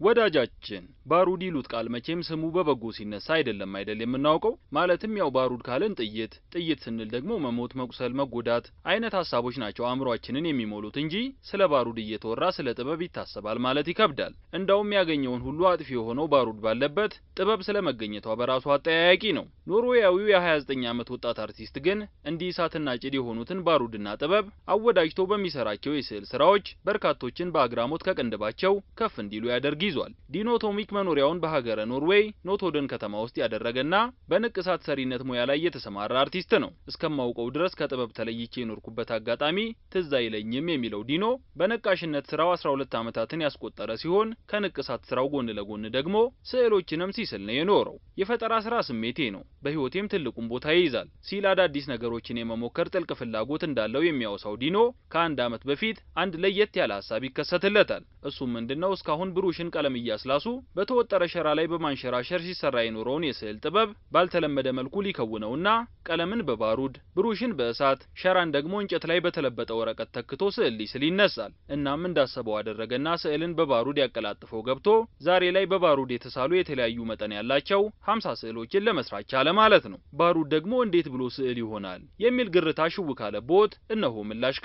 ወዳጃችን ባሩድ ይሉት ቃል መቼም ስሙ በበጎ ሲነሳ አይደለም የምናውቀው ማለትም ያው ባሩድ ካልን ጥይት ስንል ደግሞ መሞት መቁሰል መጎዳት አይነት ሐሳቦች ናቸው አእምሮአችንን የሚሞሉት እንጂ ስለ ባሩድ እየተወራ ስለ ጥበብ ይታሰባል ማለት ይከብዳል እንደውም ያገኘውን ሁሉ አጥፊ የሆነው ባሩድ ባለበት ጥበብ ስለመገኘቷ በራሱ አጠያያቂ ነው ኖርዌያዊው የ29 ዓመት ወጣት አርቲስት ግን እንዲህ እሳትና ጭድ የሆኑትን ባሩድና ጥበብ አወዳጅቶ በሚሰራቸው የስዕል ስራዎች በርካቶችን በአግራሞት ከቅንድባቸው ከፍ እንዲሉ ያደርግ ይዟል ዲኖቶሚክ መኖሪያውን በሀገረ ኖርዌይ ኖቶደን ከተማ ውስጥ ያደረገና በንቅሳት ሰሪነት ሙያ ላይ የተሰማራ አርቲስት ነው እስከማውቀው ድረስ ከጥበብ ተለይቼ የኖርኩበት አጋጣሚ ትዝ አይለኝም የሚለው ዲኖ በነቃሽነት ስራው 12 ዓመታትን ያስቆጠረ ሲሆን ከንቅሳት ስራው ጎን ለጎን ደግሞ ስዕሎችንም ሲስል ነው የኖረው የፈጠራ ስራ ስሜቴ ነው በህይወቴም ትልቁን ቦታ ይይዛል ሲል አዳዲስ ነገሮችን የመሞከር ጥልቅ ፍላጎት እንዳለው የሚያወሳው ዲኖ ከአንድ ዓመት በፊት አንድ ለየት ያለ ሐሳብ ይከሰትለታል እሱም ምንድነው እስካሁን ብሩሽን ቀለም እያስላሱ በተወጠረ ሸራ ላይ በማንሸራሸር ሲሰራ የኖረውን የስዕል ጥበብ ባልተለመደ መልኩ ሊከውነውና ቀለምን በባሩድ ብሩሽን በእሳት ሸራን ደግሞ እንጨት ላይ በተለበጠ ወረቀት ተክቶ ስዕል ሊስል ይነሳል እናም እንዳሰበው አደረገና ስዕልን በባሩድ ያቀላጥፈው ገብቶ ዛሬ ላይ በባሩድ የተሳሉ የተለያዩ መጠን ያላቸው 50 ስዕሎችን ለመስራት ቻለ ማለት ነው ባሩድ ደግሞ እንዴት ብሎ ስዕል ይሆናል የሚል ግርታ ሽው ካለቦት እነሆ ምላሽ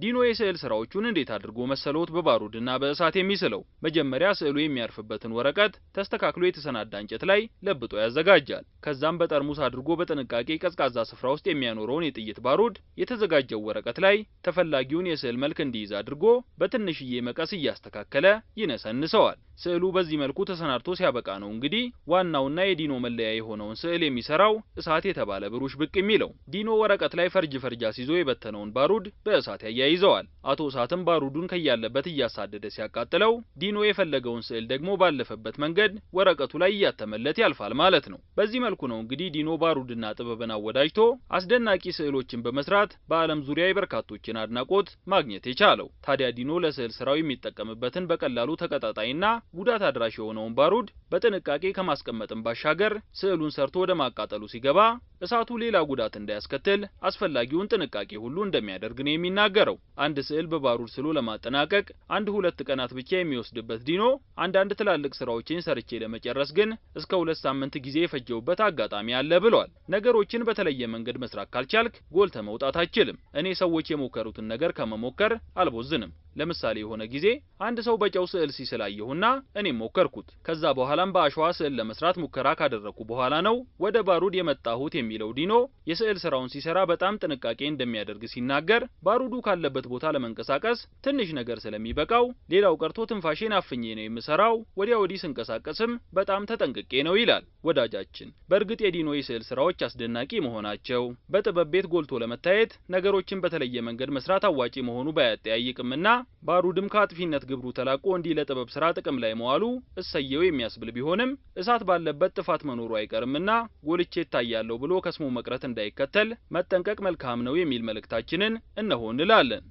ዲኖ የስዕል ስራዎቹን እንዴት አድርጎ መሰሎት በባሩድና በእሳት የሚስለው መጀመሪያ ስዕሉ የሚያርፍበትን ወረቀት ተስተካክሎ የተሰናዳ እንጨት ላይ ለብጦ ያዘጋጃል ከዛም በጠርሙስ አድርጎ በጥንቃቄ ቀዝቃዛ ስፍራ ውስጥ የሚያኖረውን የጥይት ባሩድ የተዘጋጀው ወረቀት ላይ ተፈላጊውን የስዕል መልክ እንዲይዝ አድርጎ በትንሽዬ መቀስ እያስተካከለ ይነሰንሰዋል ስዕሉ በዚህ መልኩ ተሰናድቶ ሲያበቃ ነው እንግዲህ ዋናውና የዲኖ መለያ የሆነውን ስዕል የሚሰራው እሳት የተባለ ብሩሽ ብቅ የሚለው ዲኖ ወረቀት ላይ ፈርጅ አስይዞ የበተነውን ባሩድ በእሳት ያያይዘዋል አቶ እሳትም ባሩዱን ከያለበት እያሳደደ ሲያቃጥለው ዲኖ የፈለገውን ስዕል ደግሞ ባለፈበት መንገድ ወረቀቱ ላይ ያተመለት ያልፋል ማለት ነው በዚህ መልኩ ነው እንግዲህ ዲኖ ባሩድና ጥበብን አወዳጅቶ አስደናቂ ስዕሎችን በመስራት በአለም ዙሪያ የበርካቶችን አድናቆት ማግኘት የቻለው ታዲያ ዲኖ ለስዕል ስራው የሚጠቀምበትን በቀላሉ ተቀጣጣይና ጉዳት አድራሽ የሆነውን ባሩድ በጥንቃቄ ከማስቀመጥም ባሻገር ስዕሉን ሰርቶ ወደ ማቃጠሉ ሲገባ እሳቱ ሌላ ጉዳት እንዳያስከትል አስፈላጊውን ጥንቃቄ ሁሉ እንደሚያደርግ ነው የሚናገረው አንድ ስዕል በባሩድ ስሎ ለማጠናቀቅ 1-2 ቀናት ብቻ የሚወስድበት ዲኖ አንዳንድ ትላልቅ ስራዎችን ሰርቼ ለመጨረስ ግን እስከ 2 ሳምንት ጊዜ የፈጀውበት አጋጣሚ አለ ብሏል ነገሮችን በተለየ መንገድ መስራት ካልቻልክ ጎልተ መውጣት አይችልም እኔ ሰዎች የሞከሩትን ነገር ከመሞከር አልቦዝንም ለምሳሌ የሆነ ጊዜ አንድ ሰው በጨው ስዕል ሲስላየውና እኔም ሞከርኩት ከዛ በኋላም በአሸዋ ስዕል ለመስራት ሙከራ ካደረኩ በኋላ ነው ወደ ባሩድ የመጣሁት የሚለው ዲኖ የስዕል ስራውን ሲሰራ በጣም ጥንቃቄ እንደሚያደርግ ሲናገር ባሩዱ ካለበት ቦታ ለመንቀሳቀስ ትንሽ ነገር ስለሚበቃው ሌላው ቀርቶ ትንፋሽን አፍኜ ነው የምሰራው ወዲያ ወዲህ ስንቀሳቀስም በጣም ተጠንቅቄ ነው ይላል ወዳጃችን በእርግጥ የዲኖ የስዕል ስራዎች አስደናቂ መሆናቸው በጥበብ ቤት ጎልቶ ለመታየት ነገሮችን በተለየ መንገድ መስራት አዋጪ መሆኑ ባያጠያይቅምና ባሩድም ከአጥፊነት ግብሩ ተላቆ እንዲህ ለጥበብ ስራ ጥቅም ላይ መዋሉ እሰየው የሚያስብል ቢሆንም እሳት ባለበት ጥፋት መኖሩ አይቀርምና ጎልቼ ታያለው ብሎ ከስሙ መቅረት እንዳይከተል መጠንቀቅ መልካም ነው የሚል መልእክታችንን እነሆ እንላለን